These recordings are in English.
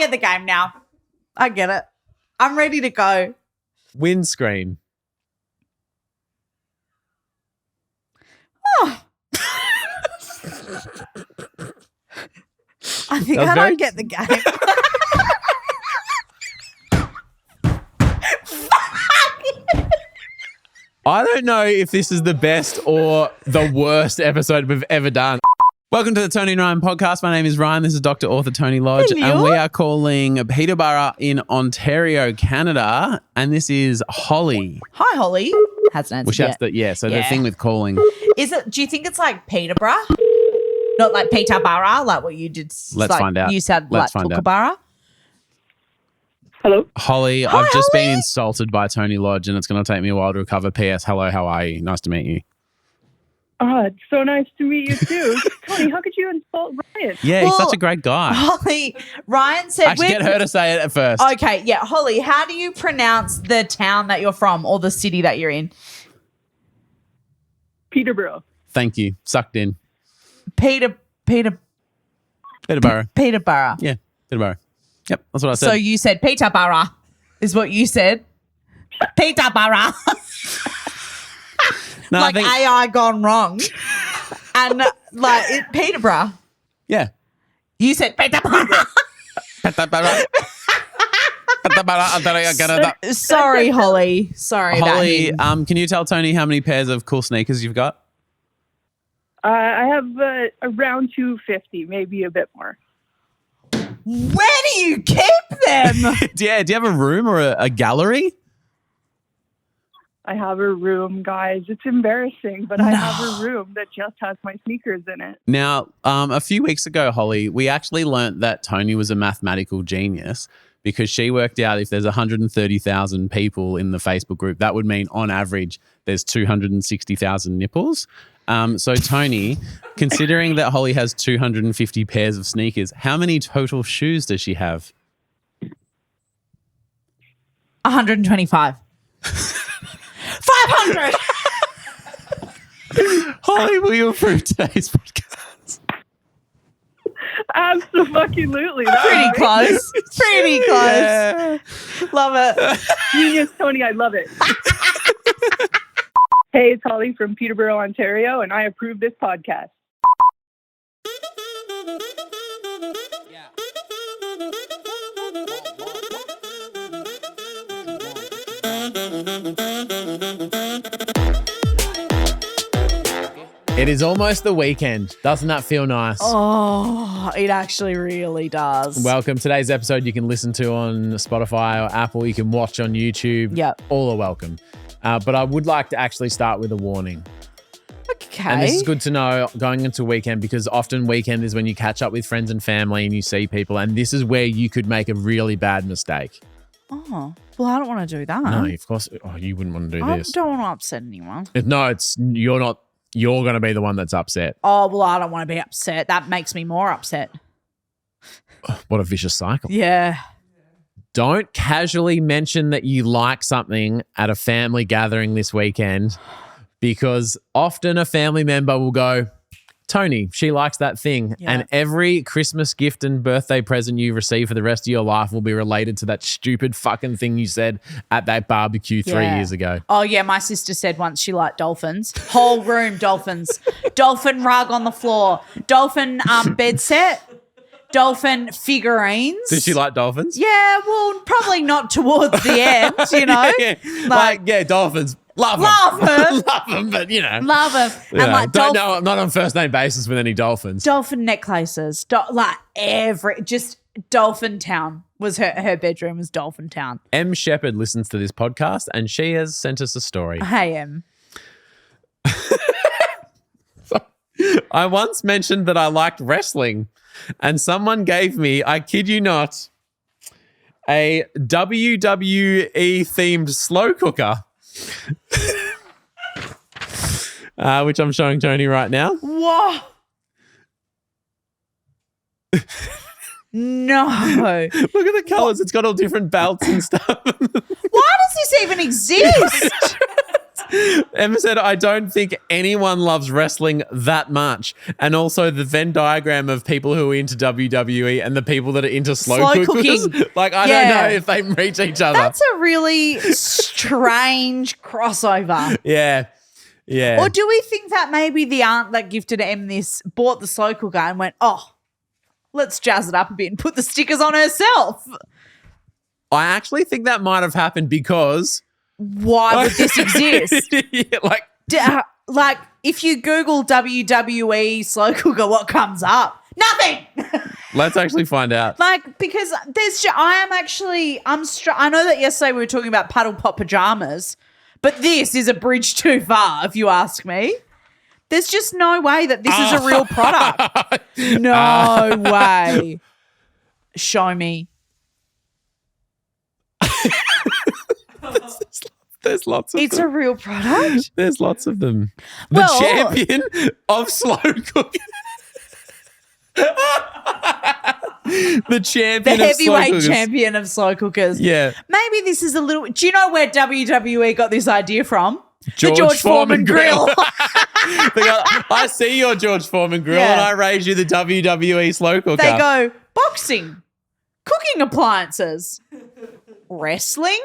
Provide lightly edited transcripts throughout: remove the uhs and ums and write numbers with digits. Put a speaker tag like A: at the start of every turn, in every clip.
A: get the game now. I get it. I'm ready to go.
B: Windscreen.
A: Oh. I think I don't get the game.
B: I don't know if this is the best or the worst episode we've ever done. Welcome to the Toni and Ryan podcast. My name is Ryan. This is Dr. Author Toni Lodge.
A: Hello.
B: And we are calling Peterborough in Ontario, Canada. And this is Holly.
A: Hi, Holly. Hasn't answered yet.
B: The thing with calling.
A: Is it? Do you think it's like Peterborough? Not like Peterborough, like what you did.
B: Let's find out.
A: You said
B: Let's
A: like
B: find out.
A: Kookaburra.
C: Hello.
B: Holly,
A: Hi,
B: I've just been
A: Holly.
B: insulted by Toni Lodge and it's going to take me a while to recover. P.S. Hello, how are you? Nice to meet you.
C: Oh, it's so nice to meet you too. Toni, how could you insult Ryan?
B: Yeah, he's
A: Well,
B: such a great guy.
A: Holly, Ryan said.
B: Actually, get her to say it at first.
A: Okay, yeah, Holly. How do you pronounce the town that you're from or the city that you're in?
C: Peterborough.
B: Thank you. Sucked in.
A: Peterborough.
B: Peterborough. Yeah, Peterborough. Yep, that's what I said.
A: So you said Peterborough is what you said. Peterborough.
B: no,
A: Like
B: I think,
A: AI gone wrong. And Peterborough.
B: yeah.
A: You said Peterborough. Sorry, Holly. Sorry about
B: Holly,
A: him.
B: can you tell Toni how many pairs of cool sneakers you've got?
C: I have around 250, maybe a bit more.
A: Where do you keep them?
B: Do you have a room or a gallery?
C: I have a room, guys. It's embarrassing, but I have a room that just has my sneakers in it.
B: Now, a few weeks ago, Holly, we actually learnt that Toni was a mathematical genius because she worked out if there's 130,000 people in the Facebook group, that would mean on average there's 260,000 nipples. So Toni, considering that Holly has 250 pairs of sneakers, how many total shoes does she have?
A: 125. 500.
B: Holly, will you approve today's podcast?
C: Absolutely.
A: Pretty close. Pretty close.
B: Yeah.
A: Love it.
C: Genius, Toni. I love it. Hey, it's Holly from Peterborough, Ontario, and I approve this podcast.
B: It is almost the weekend. Doesn't that feel nice?
A: Oh, it actually really does.
B: Welcome. Today's episode you can listen to on Spotify or Apple. You can watch on YouTube.
A: Yep.
B: All are welcome. But I would like to actually start with a warning.
A: Okay.
B: And this is good to know going into weekend because often weekend is when you catch up with friends and family and you see people. And this is where you could make a really bad mistake.
A: Oh, well, I don't want to do that.
B: No, of course. Oh, you wouldn't want to do
A: I
B: this.
A: don't want to upset anyone.
B: You're not. You're going to be the one that's upset.
A: Oh, well, I don't want to be upset. That makes me more upset.
B: What a vicious cycle.
A: Yeah.
B: Don't casually mention that you like something at a family gathering this weekend because often a family member will go, Toni, she likes that thing.
A: Yeah.
B: And every Christmas gift and birthday present you receive for the rest of your life will be related to that stupid fucking thing you said at that barbecue 3
A: Yeah.
B: years ago.
A: Oh, yeah. My sister said once she liked dolphins. Whole room dolphins. Dolphin rug on the floor. Dolphin bed set. Dolphin figurines.
B: Did she like dolphins?
A: Yeah, well, probably not towards the end, you know.
B: Yeah, dolphins. Love them.
A: Love them.
B: Love them, but you know.
A: Love them.
B: Yeah,
A: And like
B: don't know. I'm not on first name basis with any dolphins.
A: dolphin necklaces. Just Dolphin Town was her bedroom was Dolphin Town.
B: M. Shepherd listens to this podcast and she has sent us a story.
A: Hey, Em.
B: I once mentioned that I liked wrestling and someone gave me, I kid you not, a WWE themed slow cooker, which I'm showing Toni right now.
A: Whoa. No.
B: Look at the colors. It's got all different belts and stuff.
A: Why does this even exist?
B: Emma said, I don't think anyone loves wrestling that much. And also the Venn diagram of people who are into WWE and the people that are into slow cookers.
A: cooking.
B: Like, I don't know if they reach each other.
A: That's a really strange crossover.
B: Yeah. Yeah.
A: Or do we think that maybe the aunt that gifted Em this bought the slow cooker and went, oh, let's jazz it up a bit and put the stickers on herself?
B: I actually think that might have happened because...
A: Why would this exist?
B: Yeah,
A: like if you Google WWE slow cooker, what comes up? Nothing.
B: Let's actually find out.
A: Like, because I know that yesterday we were talking about paddle pop pajamas, but this is a bridge too far, if you ask me. There's just no way that this is a real product. No way. Show me.
B: There's lots of them.
A: It's a real product?
B: There's lots of them. The champion of slow cooking. The champion
A: The
B: of slow
A: heavyweight
B: cookers.
A: champion of slow cookers.
B: Yeah.
A: Maybe this is a little... Do you know where WWE got this idea from?
B: George
A: the George Foreman grill.
B: They go, I see your George Foreman grill
A: Yeah.
B: and I raise you the WWE slow cooker.
A: They go, boxing, cooking appliances, wrestling,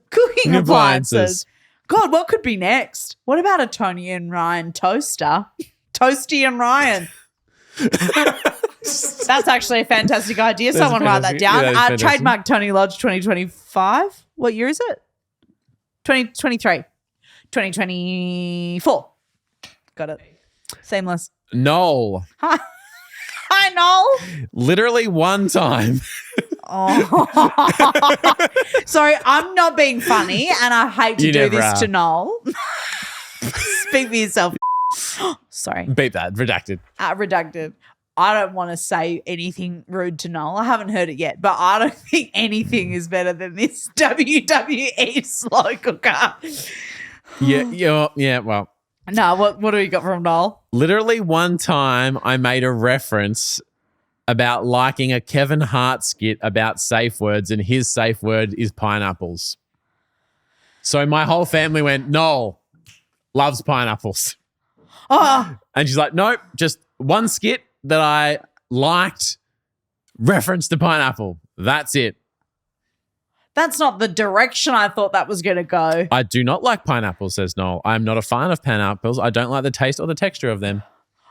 A: cooking appliances. God, what could be next? What about a Toni and Ryan toaster? Toasty and Ryan. That's actually a fantastic idea. Someone write that down.
B: Yeah,
A: trademark Tony Lodge 2025. What year is it? 2023. 2024. Got it. Seamless.
B: Noel.
A: Hi, Noel.
B: Literally one time.
A: Oh. Sorry, I'm not being funny and I hate to do this to Noel. Speak for yourself. Sorry.
B: Beat that. Redacted.
A: Redacted. I don't want to say anything rude to Noel. I haven't heard it yet, but I don't think anything is better than this WWE slow cooker.
B: Yeah, well.
A: No, what do we got from Noel?
B: Literally one time I made a reference about liking a Kevin Hart skit about safe words and his safe word is pineapples. So my whole family went, Noel loves pineapples.
A: Oh.
B: And she's like, nope, just one skit that I liked reference to pineapple. That's it.
A: That's not the direction I thought that was going to go.
B: I do not like pineapples, says Noel. I'm not a fan of pineapples. I don't like the taste or the texture of them.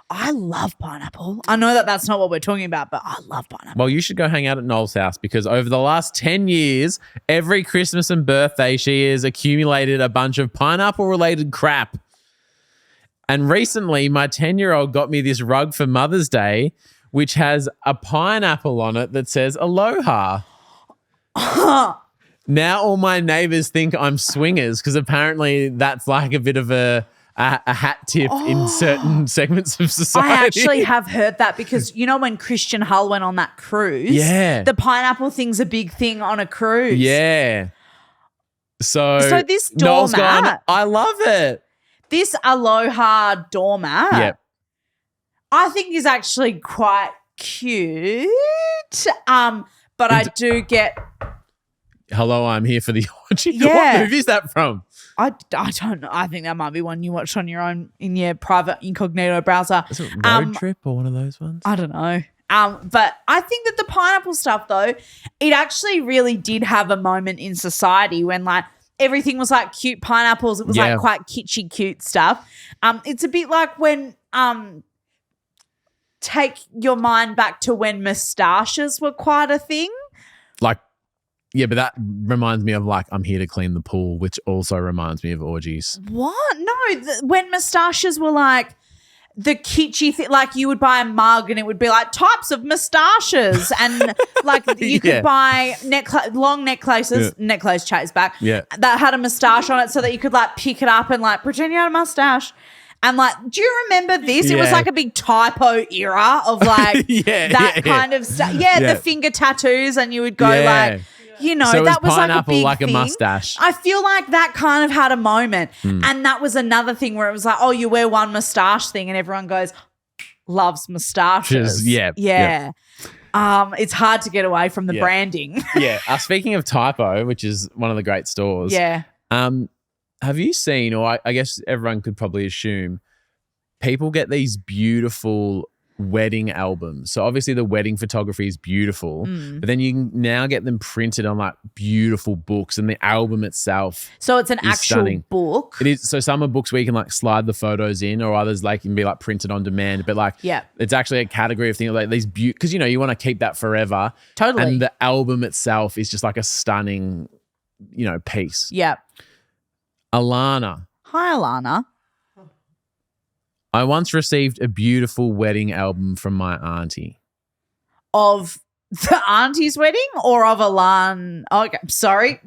A: I love pineapple. I know that that's not what we're talking about, but I love pineapple.
B: Well, you should go hang out at Noel's house because over the last 10 years, every Christmas and birthday, she has accumulated a bunch of pineapple-related crap. And recently, my 10-year-old got me this rug for Mother's Day, which has a pineapple on it that says Aloha. Now all my neighbors think I'm swingers because apparently that's like a bit of a hat tip in certain segments of society.
A: I actually have heard that because, you know, when Christian Hull went on that cruise, the pineapple thing's a big thing on a cruise.
B: Yeah. So
A: this
B: Noel's
A: doormat,
B: gone, I love it.
A: This Aloha doormat, I think is actually quite cute. But I do get...
B: Hello, I'm here for the orgy.
A: Yeah.
B: What movie is that from?
A: I don't know. I think that might be one you watched on your own in your private incognito browser.
B: Is it Road Trip or one of those ones?
A: I don't know. But I think that the pineapple stuff, though, it actually really did have a moment in society when, like, everything was, like, cute pineapples. It was, like, quite kitschy, cute stuff. It's a bit like when take your mind back to when moustaches were quite a thing.
B: Like, yeah, but that reminds me of like I'm here to clean the pool, which also reminds me of orgies.
A: What? No, when moustaches were like the kitschy thing, like you would buy a mug and it would be like types of moustaches and like you could buy long necklaces, necklace chase back, that had a moustache on it so that you could like pick it up and like pretend you had a mustache. And like, do you remember this? It was like a big typo era of like kind of stuff. The finger tattoos and you would go like, you know,
B: so
A: that was like a big
B: like
A: thing.
B: A mustache.
A: I feel like that kind of had a moment. And that was another thing where it was like, oh, you wear one mustache thing and everyone goes, loves mustaches.
B: Yeah.
A: It's hard to get away from the branding.
B: Speaking of typo, which is one of the great stores. have you seen, or I guess everyone could probably assume, people get these beautiful wedding albums. So obviously the wedding photography is beautiful, but then you can now get them printed on like beautiful books, and the album itself.
A: So it's an
B: is
A: actual
B: stunning.
A: book.
B: It is. So some are books where you can like slide the photos in, or others like can be like printed on demand. But like, it's actually a category of things like these because you want to keep that forever.
A: Totally.
B: And the album itself is just like a stunning, piece.
A: Yeah.
B: Alana.
A: Hi, Alana.
B: I once received a beautiful wedding album from my auntie.
A: Of the auntie's wedding or of Alana? Okay, sorry.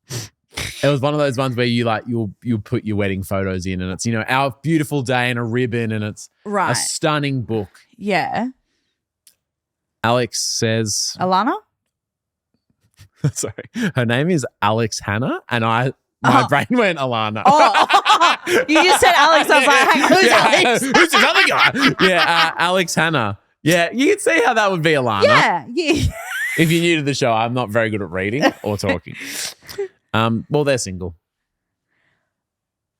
B: It was one of those ones where you'll put your wedding photos in, and it's our beautiful day and a ribbon, and it's a stunning book.
A: Yeah.
B: Alex says,
A: Alana?
B: Sorry, her name is Alex Hannah, and my brain went Alana.
A: Oh, you just said Alex. I was like, hang on, who's Alex?
B: Who's this other guy? Yeah, Alex Hannah. Yeah, you can see how that would be Alana.
A: Yeah.
B: If you're new to the show, I'm not very good at reading or talking. Well, they're single.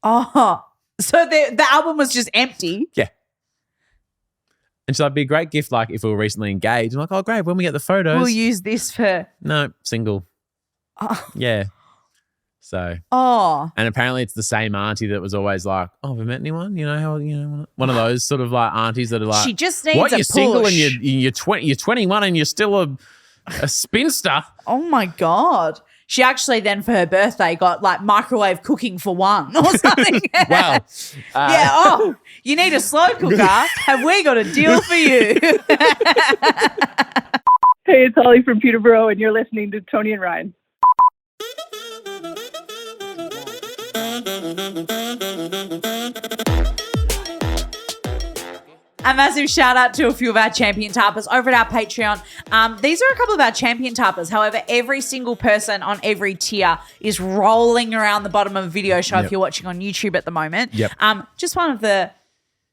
A: Oh, so the album was just empty.
B: Yeah. And she's like, be a great gift, like if we were recently engaged. I'm like, oh, great. When we get the photos.
A: We'll use this for.
B: No, single.
A: Oh.
B: Yeah. So.
A: Oh.
B: And apparently it's the same auntie that was always like, oh, have you met anyone? One of those sort of like aunties that are like,
A: she just needs
B: what,
A: a
B: you're
A: push.
B: single and you're 21 and you're still a spinster.
A: Oh my God. She actually then for her birthday got like microwave cooking for one or something.
B: Wow.
A: You need a slow cooker. Have we got a deal for you?
C: Hey, it's Holly from Peterborough, and you're listening to Toni and Ryan.
A: A massive shout out to a few of our champion tarpers over at our Patreon. These are a couple of our champion tarpers. However, every single person on every tier is rolling around the bottom of a video show if you're watching on YouTube at the moment.
B: Yep.
A: Just one of the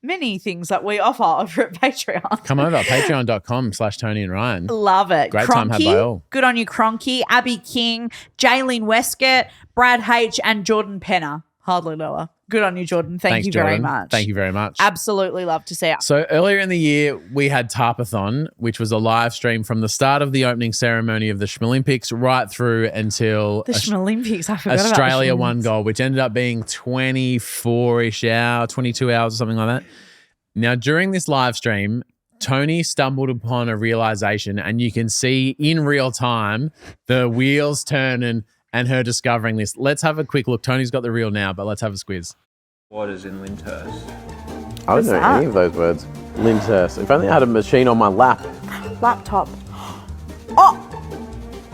A: many things that we offer over at Patreon.
B: Come over, patreon.com/Toni and Ryan.
A: Love it.
B: Great
A: Cronky,
B: time had by all.
A: Good on you, Cronky. Abby King, Jaylene Westcott, Brad H, and Jordan Penner. Hardly know her. Good on you, Jordan. Thanks,
B: Thanks,
A: very
B: Jordan.
A: much.
B: Thank you very much.
A: Absolutely love to see it.
B: So earlier in the year, we had Tarpathon, which was a live stream from the start of the opening ceremony of the Schmolympics right through until
A: The Schmolympics, I forgot
B: Australia
A: about the
B: won
A: Schmolympics.
B: gold, which ended up being 24-ish hours, 22 hours or something like that. Now, during this live stream, Toni stumbled upon a realization, and you can see in real time the wheels turning and her discovering this. Let's have a quick look. Tony's got the reel now, but let's have a squiz.
D: What is in Lyndhurst?
E: I don't know any of those words. Lyndhurst. If only I had a machine on my lap.
A: Laptop. Oh,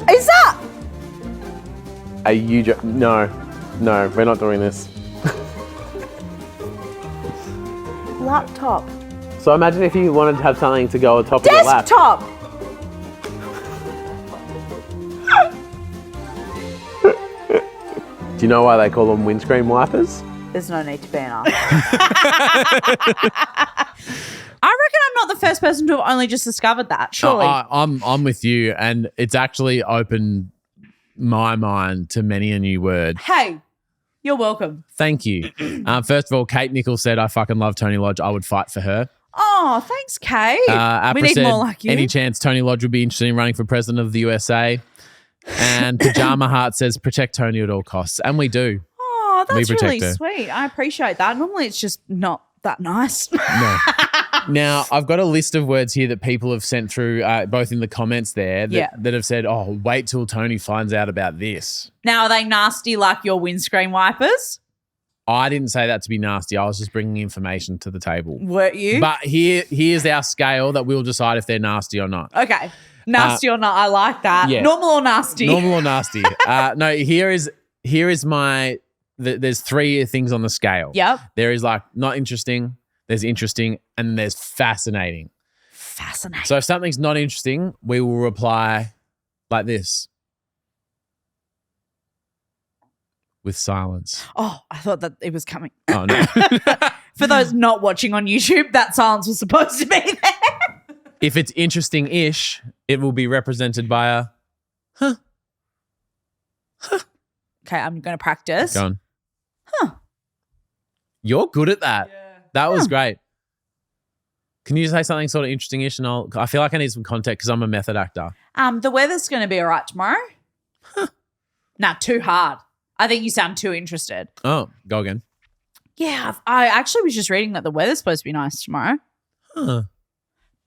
A: is that?
E: Are you No, we're not doing this.
A: Laptop.
E: So imagine if you wanted to have something to go on top of your lap.
A: Desktop.
E: Do you know why they call them windscreen wipers?
A: There's no need to be an arsehole. I reckon I'm not the first person to have only just discovered that. Surely.
B: I'm with you, and it's actually opened my mind to many a new word.
A: Hey, you're welcome.
B: Thank you. First of all, Kate Nichols said, I fucking love Toni Lodge. I would fight for her.
A: Oh, thanks, Kate.
B: Apra
A: we need
B: said,
A: more like you.
B: any chance Toni Lodge would be interested in running for president of the USA? And Pajama Heart says, protect Toni at all costs. And we do.
A: Oh, that's
B: protect
A: really
B: her.
A: sweet. I appreciate that. Normally it's just not that nice.
B: No. Now, I've got a list of words here that people have sent through, both in the comments there, that have said, oh, wait till Toni finds out about this.
A: Now, are they nasty like your windscreen wipers?
B: I didn't say that to be nasty. I was just bringing information to the table.
A: Weren't you?
B: But here's our scale that we'll decide if they're nasty or not.
A: Okay. Nasty or not, I like that.
B: Yeah.
A: Normal or nasty?
B: Normal or nasty. No, here is my, there's three things on the scale.
A: Yep.
B: There is like not interesting, there's interesting, and there's fascinating.
A: Fascinating.
B: So if something's not interesting, we will reply like this. With silence.
A: Oh, I thought that it was coming.
B: Oh, no.
A: For those not watching on YouTube, that silence was supposed to be there.
B: If it's interesting-ish, it will be represented by a huh.
A: Okay, I'm going to practice.
B: Go on. You're good at that. That was great. Can you say something sort of interesting-ish? And I feel like I need some context because I'm a method actor.
A: The weather's going to be all right tomorrow. Nah, too hard. I think you sound too interested.
B: Oh, go again.
A: Yeah, I actually was just reading that the weather's supposed to be nice tomorrow.
B: Huh.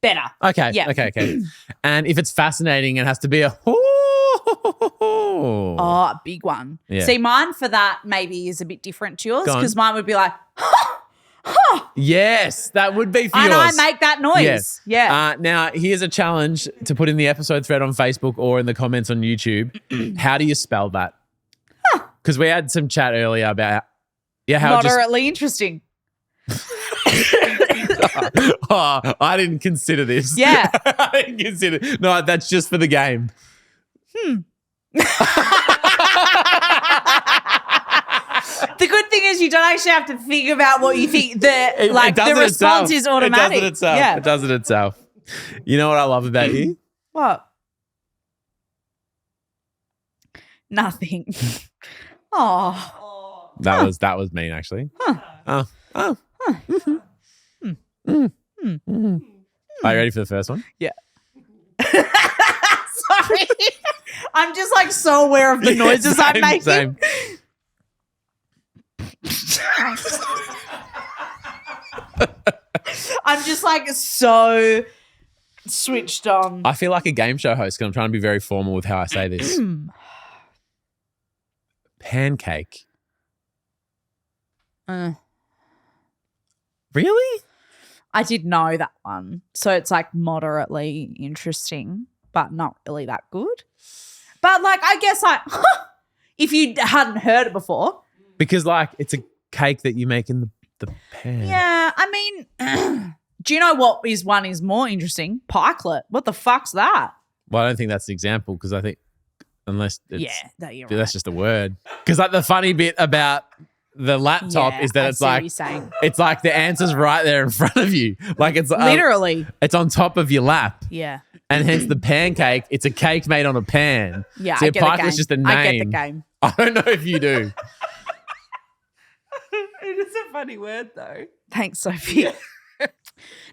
A: Better.
B: Okay.
A: Yeah.
B: Okay. And if it's fascinating, it has to be a
A: Oh, a big one.
B: Yeah.
A: See, mine for that maybe is a bit different to yours
B: Go on.
A: because mine would be like,
B: Yes, that would be for
A: and
B: yours.
A: I make that noise.
B: Yes.
A: Yeah.
B: Now, here's a challenge to put in the episode thread on Facebook or in the comments on YouTube. How do you spell that? Because we had some chat earlier about how
A: Moderately interesting.
B: Oh, I didn't consider this.
A: Yeah.
B: I didn't consider. No, that's just for the game.
A: The good thing is you don't actually have to think about what you think. The
B: does
A: response
B: itself.
A: is automatic.
B: It does it itself.
A: Yeah.
B: It does it itself. You know what I love about you?
A: What? Nothing. Oh.
B: That was mean, actually. Are you ready for the first one?
A: Yeah. Sorry. I'm just like so aware of the noises I'm making.
B: Same.
A: I'm just like so switched on.
B: I feel like a game show host because I'm trying to be very formal with how I say this. Pancake. Really?
A: I did know that one. So it's like moderately interesting, but not really that good. But like, I guess if you hadn't heard it before.
B: Because like it's a cake that you make in the pan.
A: Yeah. I mean, do you know what one is more interesting? Pikelet. What the fuck's that?
B: Well, I don't think that's the example because I think unless it's,
A: you're
B: that's
A: right.
B: just a word. Because like the funny bit about the laptop is that
A: I
B: it's
A: see what
B: like
A: you're saying.
B: it's like the answer's right there in front of you. Like it's
A: Literally.
B: it's on top of your lap.
A: Yeah.
B: And hence the pancake, it's a cake made on a pan.
A: Yeah,
B: so
A: I get the
B: pike
A: game.
B: was just a name.
A: I get the game.
B: I don't know if you do.
A: It is a funny word though. Thanks, Sophie.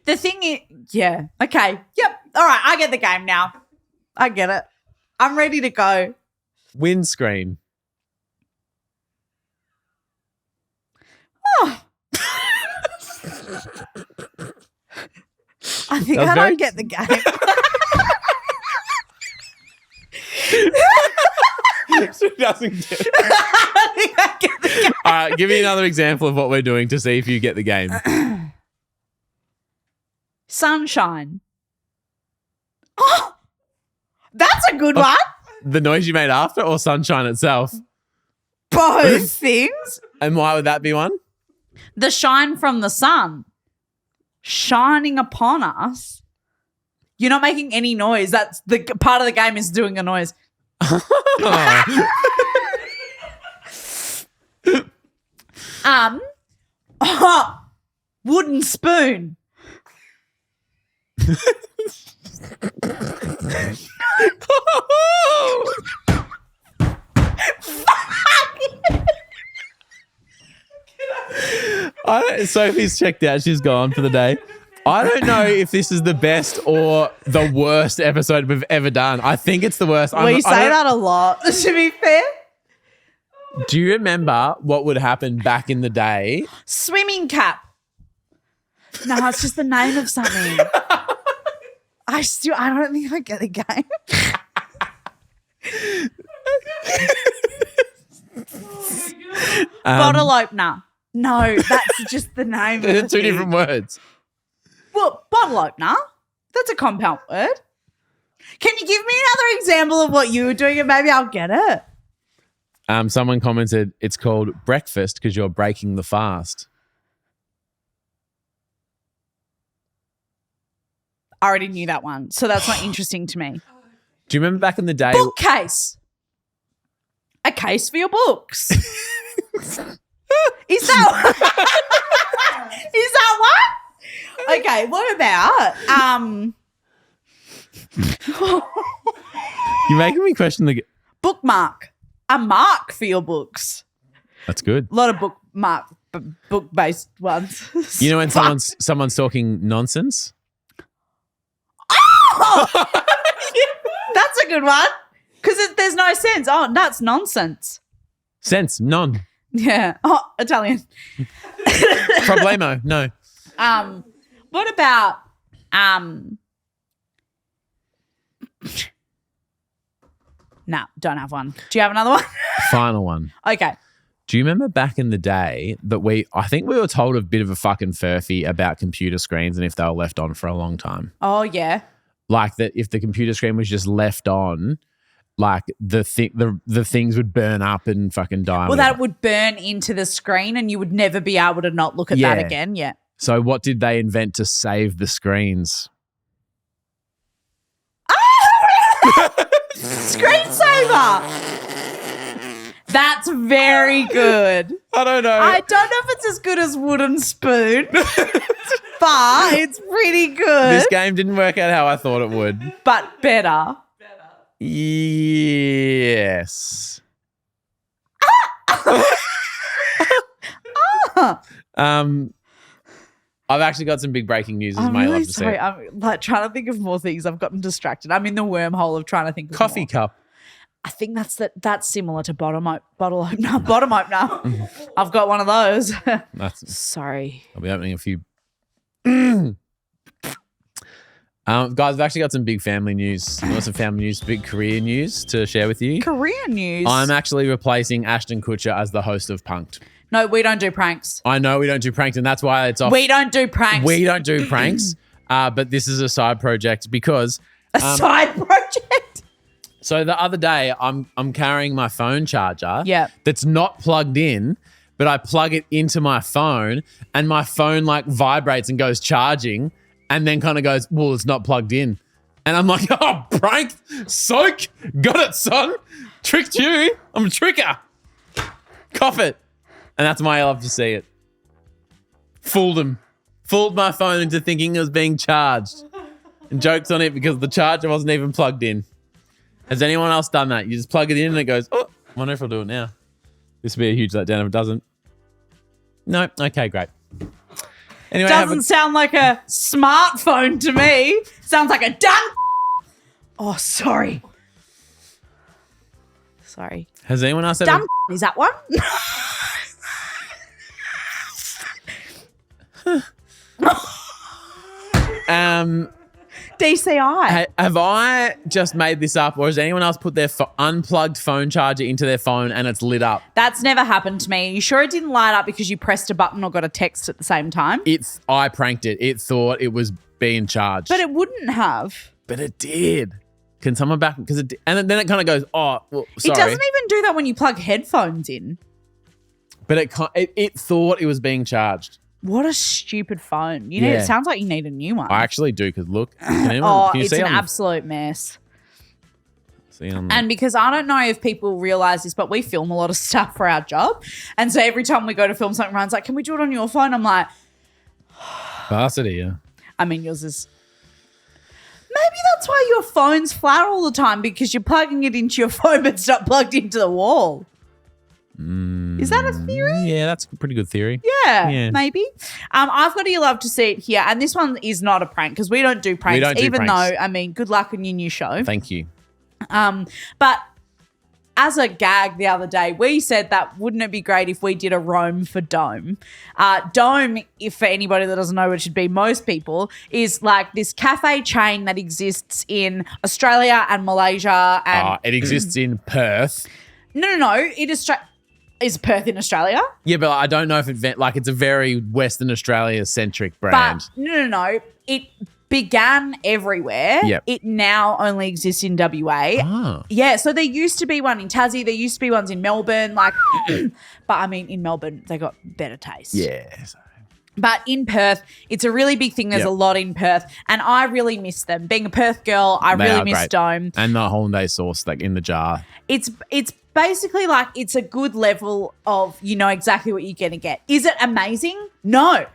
A: The thing is, yeah. Okay. Yep. All right. I get the game now. I get it. I'm ready to go.
B: Windscreen.
A: Oh. I think
B: That was
A: I
B: very-
A: don't get the game.
B: She doesn't get it.
A: I think I get the game.
B: All right, give me another example of what we're doing to see if you get the game.
A: Sunshine. Oh, that's a good one.
B: The noise you made after or sunshine itself?
A: Both things.
B: And why would that be one?
A: The shine from the sun shining upon us. You're not making any noise. That's the part of the game is doing a noise. Wooden spoon.
B: Sophie's checked out. She's gone for the day. I don't know if this is the best or the worst episode we've ever done. I think it's the worst.
A: We say that a lot, to be fair.
B: Do you remember what would happen back in the day?
A: Swimming cap. No, it's just the name of something. I don't think I get the game. Bottle opener. No, that's just the name.
B: They're
A: of
B: two
A: the thing.
B: different words.
A: Well, bottle opener. That's a compound word. Can you give me another example of what you were doing and maybe I'll get it?
B: Someone commented, it's called breakfast because you're breaking the fast.
A: I already knew that one, so that's not interesting to me.
B: Do you remember back in the day?
A: Bookcase. A case for your books. Is that is that what? Okay, what about
B: You're making me question the...
A: bookmark? A mark for your books.
B: That's good.
A: A lot of bookmark. book-based ones.
B: You know when someone's talking nonsense?
A: Oh! That's a good one because there's no sense. Oh, that's nonsense.
B: Sense, none.
A: Yeah. Oh, Italian.
B: Problemo, no.
A: What about No, don't have one. Do you have another one?
B: Final one.
A: Okay.
B: Do you remember back in the day that I think we were told a bit of a fucking furphy about computer screens and if they were left on for a long time?
A: Oh, yeah.
B: Like that if the computer screen was just left on, like the things would burn up and fucking die.
A: Well, that would burn into the screen and you would never be able to not look at that again. Yeah.
B: So what did they invent to save the screens?
A: Screensaver. That's very good.
B: I don't know.
A: I don't know if it's as good as wooden spoon, but it's pretty good.
B: This game didn't work out how I thought it would.
A: But better.
B: Yes. I've actually got some big breaking news.
A: I'm really sorry. I'm like trying to think of more things. I've gotten distracted. I'm in the wormhole of trying to think of
B: coffee
A: more.
B: cup.
A: I think that's similar to bottom opener. Bottom opener. I've got one of those. Sorry.
B: I'll be opening a few. Guys, I've actually got some big family news. Not some family news, big career news to share with you.
A: Career news.
B: I'm actually replacing Ashton Kutcher as the host of Punked.
A: No, we don't do pranks.
B: I know we don't do pranks, and that's why it's off.
A: We don't do pranks.
B: We don't do pranks, but this is a side project because
A: a side project.
B: So the other day, I'm carrying my phone charger.
A: Yeah.
B: That's not plugged in, but I plug it into my phone, and my phone like vibrates and goes charging, and then kind of goes, well, it's not plugged in, and I'm like, oh, pranked, soak, got it, son, tricked you. I'm a tricker. Cough it. And that's why I love to see it. Fooled him. Fooled my phone into thinking it was being charged. And jokes on it because the charger wasn't even plugged in. Has anyone else done that? You just plug it in and it goes, oh, I wonder if I'll do it now. This would be a huge letdown if it doesn't. No? Okay, great. Anyway,
A: doesn't sound like a smartphone to me. Sounds like a done. Oh, sorry. Sorry.
B: Has anyone else ever...
A: Dumb is that one? DCI.
B: Have I just made this up, or has anyone else put their unplugged phone charger into their phone and it's lit up?
A: That's never happened to me. Are you sure it didn't light up because you pressed a button or got a text at the same time?
B: I pranked it. It thought it was being charged.
A: But it wouldn't have.
B: But it did. Can someone back? Because and then it kind of goes, oh, well, sorry.
A: It doesn't even do that when you plug headphones in.
B: But it thought it was being charged.
A: What a stupid phone. It sounds like you need a new one.
B: I actually do because look. Can you
A: it's
B: see
A: an absolute mess.
B: See on
A: and because I don't know if people realize this, but we film a lot of stuff for our job. And so every time we go to film something, Ryan's like, can we do it on your phone? I'm like,
B: varsity, yeah.
A: I mean, yours is... Maybe that's why your phone's flat all the time because you're plugging it into your phone but it's not plugged into the wall. Is that a theory?
B: Yeah, that's a pretty good theory.
A: Yeah. Maybe. I've got You Love to See It here, and this one is not a prank because we don't do pranks, though, I mean, good luck on your new show.
B: Thank you.
A: But as a gag the other day, we said that wouldn't it be great if we did a roam for Dome? Dome, if for anybody that doesn't know, which should be most people, is like this cafe chain that exists in Australia and Malaysia. And
B: it exists in Perth.
A: No. Is Perth in Australia?
B: Yeah, but I don't know if it's a very Western Australia-centric brand.
A: But no. It began everywhere.
B: Yep.
A: It now only exists in WA.
B: Oh.
A: Yeah, so there used to be one in Tassie. There used to be ones in Melbourne. But I mean, in Melbourne, they got better taste.
B: Yeah.
A: But in Perth, it's a really big thing. There's a lot in Perth, and I really miss them. Being a Perth girl, I really miss Dome.
B: And the hollandaise sauce, like in the jar.
A: It's basically like it's a good level of you know exactly what you're going to get. Is it amazing? No.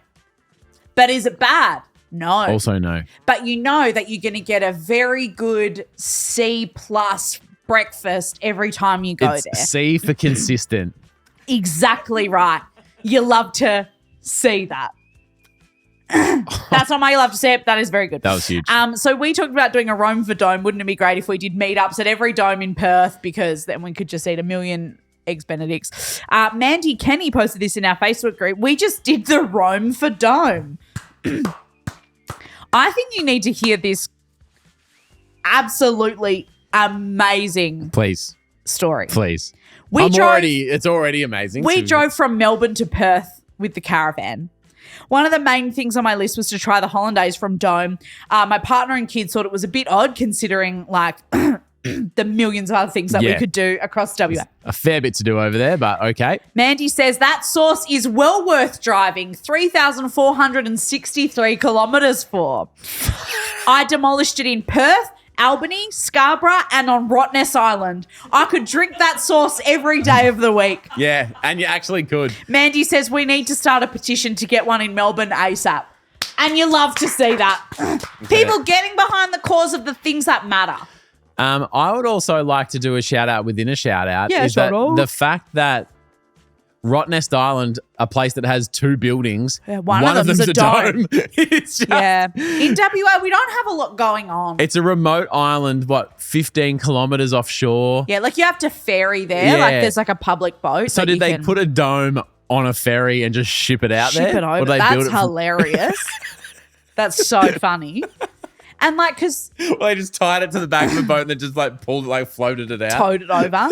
A: But is it bad? No.
B: Also no.
A: But you know that you're going to get a very good C+ breakfast every time you go there.
B: C for consistent.
A: Exactly right. You love to see that. That's not my you love to see it. That is very good.
B: That was huge.
A: So we talked about doing a roam for dome. Wouldn't it be great if we did meetups at every dome in Perth, because then we could just eat a million Eggs Benedicts. Mandy Kenny posted this in our Facebook group. We just did the roam for dome. I think you need to hear this absolutely amazing story.
B: Please. It's already amazing.
A: We drove from Melbourne to Perth with the caravan. One of the main things on my list was to try the hollandaise from Dome. My partner and kids thought it was a bit odd considering like the millions of other things that we could do across WA.
B: A fair bit to do over there, but okay.
A: Mandy says that sauce is well worth driving 3,463 kilometres for. I demolished it in Perth, Albany, Scarborough, and on Rottnest Island. I could drink that sauce every day of the week.
B: Yeah, and you actually could.
A: Mandy says we need to start a petition to get one in Melbourne ASAP. And you love to see that. People getting behind the cause of the things that matter.
B: I would also like to do a shout out within a shout out.
A: Yeah,
B: is that the fact that Rottnest Island, a place that has 2 buildings,
A: one of them's a dome.
B: It's just,
A: in WA, we don't have a lot going on.
B: It's a remote island, 15 kilometres offshore?
A: Yeah, like you have to ferry there.
B: Yeah.
A: Like there's like a public boat.
B: So did they put a dome on a ferry and just ship it out there?
A: Ship it over.
B: Or did they
A: That's
B: build it
A: hilarious. That's so funny. And like, because
B: well, they just tied it to the back of the boat and then just like pulled it, like floated it out.
A: towed it over.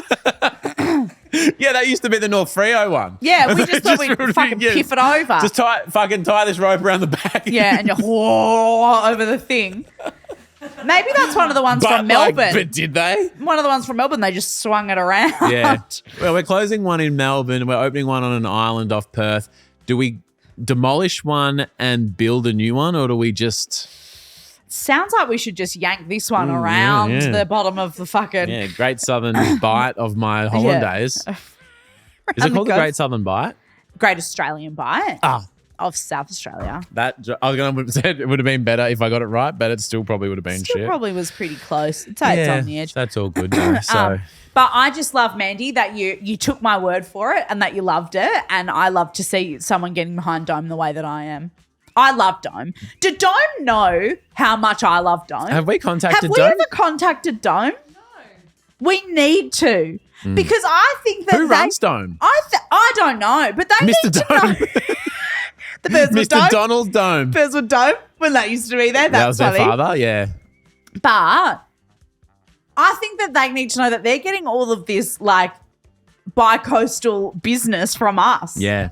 B: Yeah, that used to be the North Frio one.
A: Yeah, we just thought we'd fucking piff it over.
B: Just tie this rope around the back.
A: Yeah, and you whoa over the thing. Maybe that's one of the ones from Melbourne.
B: But did they?
A: One of the ones from Melbourne, they just swung it around.
B: Yeah. Well, we're closing one in Melbourne. We're opening one on an island off Perth. Do we demolish one and build a new one, or do we just...
A: Sounds like we should just yank this one around the bottom of the fucking...
B: Yeah, Great Southern Bite of my hollandaise. Is it called the Great Southern Bite?
A: Great Australian Bite.
B: Ah.
A: Of South Australia.
B: I was going to say it would have been better if I got it right, but it still probably would have been shit.
A: Probably was pretty close. It's on the edge.
B: That's all good though. So...
A: But I just love, Mandy, that you took my word for it and that you loved it, and I love to see someone getting behind Dome the way that I am. I love Dome. Do Dome know how much I love Dome?
B: Have we contacted Dome?
A: Have we ever contacted Dome? No. We need to. Because I think that
B: Who runs Dome?
A: I don't know, but they
B: Mr.
A: need to
B: Dome.
A: know. The Bearswood Dome.
B: Mr. Donald Dome.
A: Bearswood Dome, when that used to be there.
B: That was
A: funny.
B: their father, yeah.
A: But I think that they need to know that they're getting all of this like bi-coastal business from us.
B: Yeah.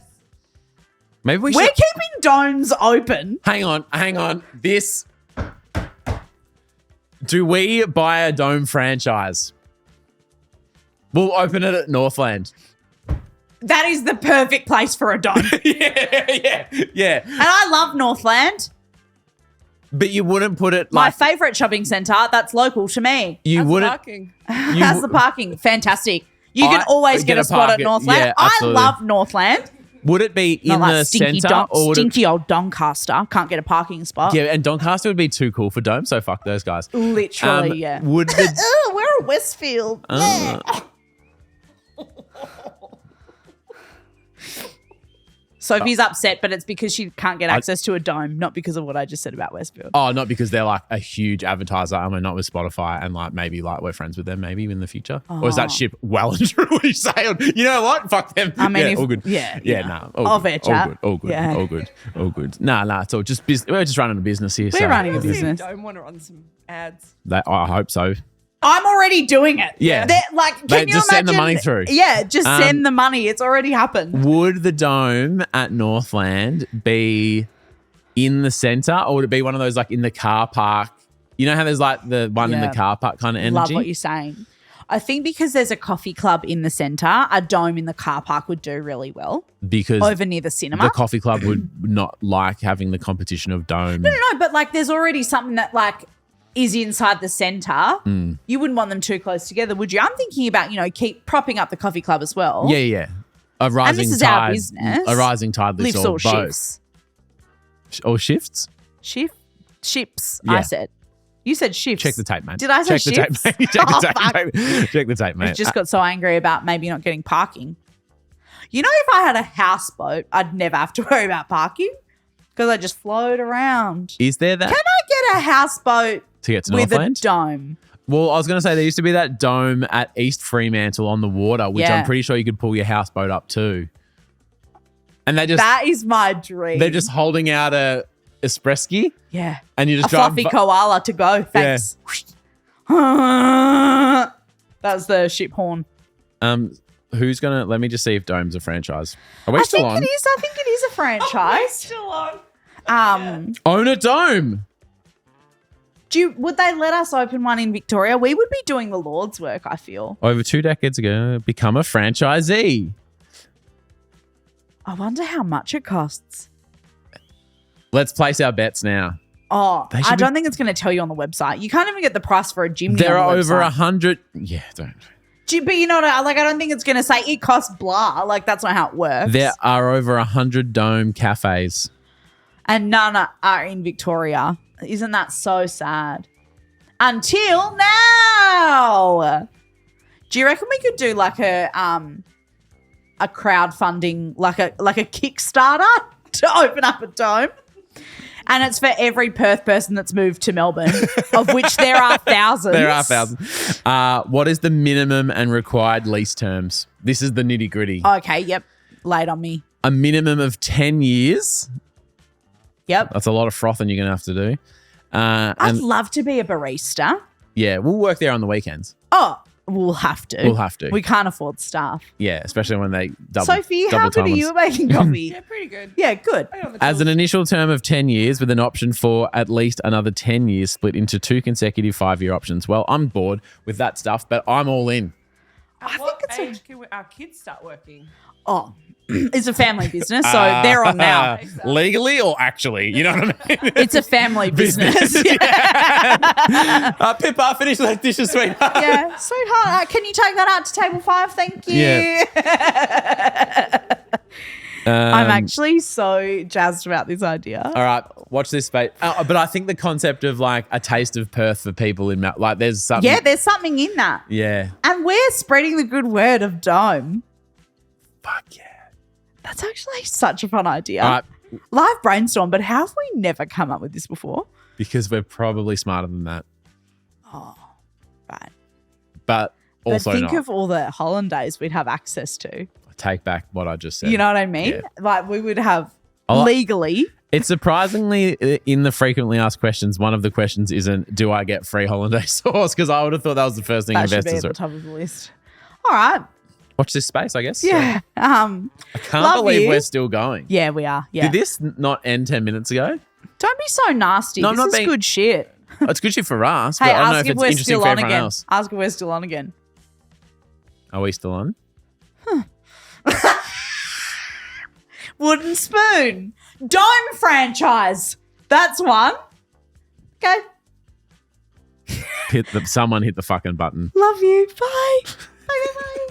B: Maybe
A: We're keeping domes open.
B: Hang on. Do we buy a Dome franchise? We'll open it at Northland.
A: That is the perfect place for a dome.
B: Yeah.
A: And I love Northland.
B: But you wouldn't put it
A: My
B: like...
A: favourite shopping centre that's local to me.
B: You wouldn't...
F: Parking.
A: How's the parking? Fantastic. You can always get a spot at Northland.
B: Yeah,
A: I
B: absolutely.
A: love Northland.
B: Would it be in
A: Not like
B: the
A: stinky
B: centre? Or would it...
A: stinky old Doncaster. Can't get a parking spot.
B: Yeah, and Doncaster would be too cool for Dome, so fuck those guys.
A: Literally, yeah.
B: Would the...
A: Oh, we're at Westfield. Yeah. Sophie's upset, but it's because she can't get access to a dome, not because of what I just said about Westfield.
B: Oh, not because they're like a huge advertiser. I mean, not with Spotify, and like maybe like we're friends with them maybe in the future. Or is that ship well and truly sailed? You know what? Fuck them.
A: I mean,
B: all good.
A: Yeah.
B: Nah.
A: I'll bet ya.
B: All good.
A: Yeah.
B: All good. Nah. It's all just we're just running a business here.
A: We're running a
F: See if
A: business.
F: Dome want to run some ads.
B: I hope so.
A: I'm already doing it.
B: Yeah.
A: Can you
B: just send the
A: imagine-
B: money through.
A: Yeah, just send the money. It's already happened.
B: Would the Dome at Northland be in the centre, or would it be one of those like in the car park? You know how there's like the one in the car park kind of energy?
A: Love what you're saying. I think because there's a coffee club in the centre, a dome in the car park would do really well.
B: Because
A: over near the cinema.
B: The coffee club would not like having the competition of Dome.
A: No, but like there's already something that like is inside the centre. You wouldn't want them too close together, would you? I'm thinking about, keep propping up the coffee club as well.
B: Yeah. A rising
A: and this is
B: tide.
A: our business.
B: A rising tide lifts all
A: shifts.
B: Or shifts?
A: Ships,
B: Yeah.
A: I said. You said shifts.
B: Check the tape, mate.
A: Did I say
B: Check
A: shifts?
B: The tape, mate. Check the tape, mate. Check the tape, mate.
A: I just got so angry about maybe not getting parking. You know, if I had a houseboat, I'd never have to worry about parking because I just float around.
B: Is there that?
A: Can I get a houseboat
B: To get to
A: with
B: Northland?
A: a dome?
B: Well, I was going to say there used to be that dome at East Fremantle on the water, which
A: Yeah.
B: I'm pretty sure you could pull your houseboat up to. And
A: That is my dream.
B: they're just holding out a espresso,
A: yeah.
B: and you
A: A
B: just drive.
A: fluffy koala to go. Thanks. That's the ship horn.
B: Who's gonna? Let me just see if Dome's a franchise. Are we
A: I
B: still
A: think
B: on?
A: it is. I think it is a franchise.
F: Still on.
B: Own a dome.
A: Would they let us open one in Victoria? We would be doing the Lord's work, I feel.
B: Over 2 decades ago, become a franchisee.
A: I wonder how much it costs.
B: Let's place our bets now.
A: Oh,
B: They should
A: I don't think it's going to tell you on the website. You can't even get the price for a gym.
B: There
A: on
B: are
A: the
B: over
A: website.
B: 100. Yeah, don't.
A: But you know what? I don't think it's going to say it costs blah. Like, that's not how it works.
B: There are over 100 dome cafes.
A: And none are in Victoria. Isn't that so sad? Until now. Do you reckon we could do like a crowdfunding, like a Kickstarter to open up a dome? And it's for every Perth person that's moved to Melbourne, of which there are thousands.
B: There are thousands. What is the minimum and required lease terms? This is the nitty gritty.
A: Okay, yep. Lay it on me.
B: A minimum of 10 years.
A: Yep.
B: That's a lot of frothing you're going to have to do.
A: I'd
B: And
A: love to be a barista.
B: yeah, we'll work there on the weekends.
A: Oh, we'll have to.
B: We'll have to.
A: We can't afford staff.
B: Yeah, especially when they double.
A: Sophie, how
B: double
A: good are
B: time
A: you
B: us.
A: at making coffee?
F: Yeah, pretty good.
A: Yeah, good.
F: Right on the
B: As an
F: tools.
B: initial term of 10 years with an option for at least another 10 years split into 2 consecutive 5-year options. Well, I'm bored with that stuff, but I'm all in.
F: At what age can our kids start working?
A: Oh, it's a family business, so they're on now.
B: Legally or actually? You know what I mean?
A: It's a family business.
B: Pippa, finish those dishes, sweetheart.
A: Yeah, sweetheart, can you take that out to table 5? Thank you.
B: Yeah.
A: I'm actually so jazzed about this idea.
B: All right, watch this space. But I think the concept of like a taste of Perth for people in like there's something.
A: Yeah, there's something in that.
B: Yeah.
A: And we're spreading the good word of Dome.
B: Fuck yeah.
A: That's actually such a fun idea.
B: All right,
A: Live brainstorm, but how have we never come up with this before?
B: because we're probably smarter than that,
A: Right.
B: but also
A: but think
B: not.
A: of all the hollandaise we'd have access to.
B: I take back what I just said.
A: You know what I mean?
B: Yeah.
A: Like we would have
B: Oh,
A: legally.
B: It's surprisingly in the frequently asked questions, one of the questions isn't, do I get free hollandaise sauce? Because I would have thought that was the first thing
A: That should be
B: investors
A: at
B: are.
A: the top of the list. All right.
B: Watch this space, I guess.
A: Yeah.
B: I can't
A: love
B: believe
A: you.
B: we're still going.
A: Yeah, we are. Yeah.
B: Did this not end 10 minutes ago?
A: Don't be so nasty.
B: No, I'm
A: this
B: not
A: is
B: being-
A: good shit.
B: Oh, it's good shit for us,
A: Hey,
B: but I don't know
A: ask
B: if
A: if
B: it's
A: we're
B: interesting
A: still
B: for
A: on
B: everyone
A: again.
B: else.
A: Ask if we're still on again.
B: Are we still on?
A: Wooden spoon. Dome franchise. That's one. Okay.
B: Someone hit the fucking button.
A: Love you. Bye. Bye. Bye.